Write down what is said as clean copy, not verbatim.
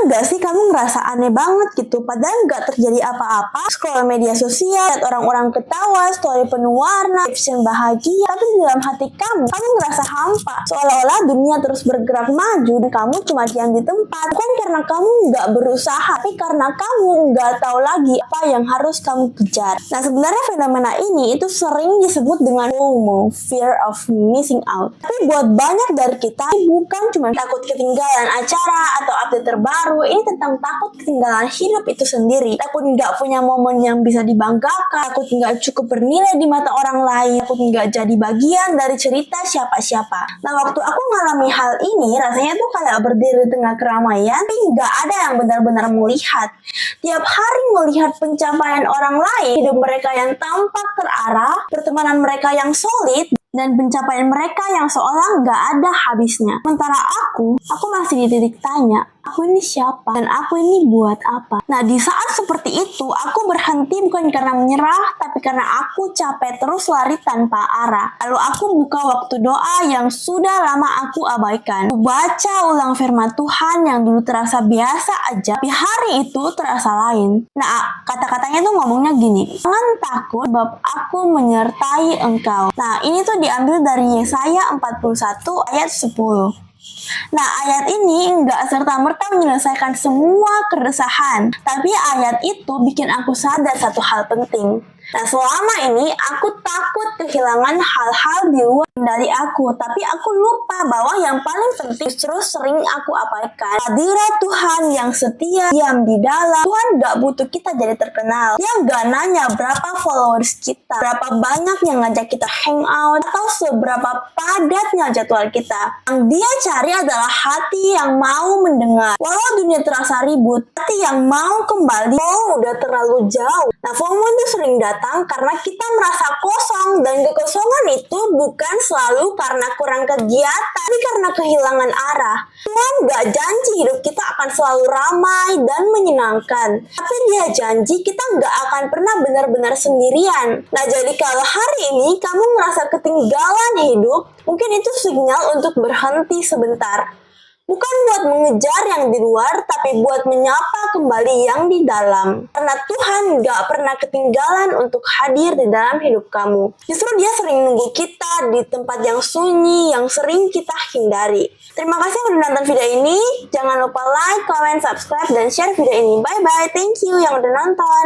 gak sih kamu ngerasa aneh banget gitu, padahal gak terjadi apa-apa, scroll media sosial, lihat orang-orang ketawa, story penuh warna, caption bahagia, tapi di dalam hati kamu ngerasa hampa, seolah-olah dunia terus bergerak maju dan kamu cuma diam di tempat. Bukan karena kamu gak berusaha, tapi karena kamu gak tahu lagi apa yang harus kamu kejar. Nah, sebenarnya fenomena ini itu sering disebut dengan FOMO, fear of missing out. Tapi buat banyak dari kita, bukan cuma takut ketinggalan acara atau update terbaru, ini tentang takut ketinggalan hidup itu sendiri, takut nggak punya momen yang bisa dibanggakan, takut nggak cukup bernilai di mata orang lain, takut nggak jadi bagian dari cerita siapa-siapa. Nah, waktu aku ngalami hal ini, rasanya tuh kayak berdiri di tengah keramaian, tapi nggak ada yang benar-benar melihat. Tiap hari melihat pencapaian orang lain, hidup mereka yang tampak terarah, pertemanan mereka yang solid, dan pencapaian mereka yang seolah nggak ada habisnya. Sementara aku masih di titik tanya, aku ini siapa? Dan aku ini buat apa? Nah, di saat seperti itu, aku berhenti bukan karena menyerah, tapi karena aku capek terus lari tanpa arah. Lalu aku buka waktu doa yang sudah lama aku abaikan. Aku baca ulang firman Tuhan yang dulu terasa biasa aja, tapi hari itu terasa lain. Nah, kata-katanya tuh ngomongnya gini, jangan takut sebab aku menyertai engkau. Nah, ini tuh diambil dari Yesaya 41 ayat 10. Nah, ayat ini nggak serta-merta menyelesaikan semua keresahan, tapi ayat itu bikin aku sadar satu hal penting. Nah, selama ini aku takut kehilangan hal-hal di luar dari aku, tapi aku lupa bahwa yang paling penting justru sering aku abaikan. Hadirat Tuhan yang setia diam di dalam. Tuhan gak butuh kita jadi terkenal. Dia gak nanya berapa followers kita, berapa banyak yang ngajak kita hangout, atau seberapa padatnya jadwal kita. Yang dia cari adalah hati yang mau mendengar. Walau dunia terasa ribut, hati yang mau kembali, udah terlalu jauh. Nah, FOMO itu sering datang karena kita merasa kosong, dan kekosongan itu bukan selalu karena kurang kegiatan, tapi karena kehilangan arah. Tuhan gak janji hidup kita akan selalu ramai dan menyenangkan, tapi Dia janji kita gak akan pernah benar-benar sendirian. Nah, jadi kalau hari ini kamu merasa ketinggalan hidup, mungkin itu sinyal untuk berhenti sebentar. Bukan buat mengejar yang di luar, tapi buat menyapa kembali yang di dalam. Karena Tuhan gak pernah ketinggalan untuk hadir di dalam hidup kamu. Justru Dia sering nunggu kita di tempat yang sunyi, yang sering kita hindari. Terima kasih udah nonton video ini. Jangan lupa like, comment, subscribe, dan share video ini. Bye-bye. Thank you yang udah nonton.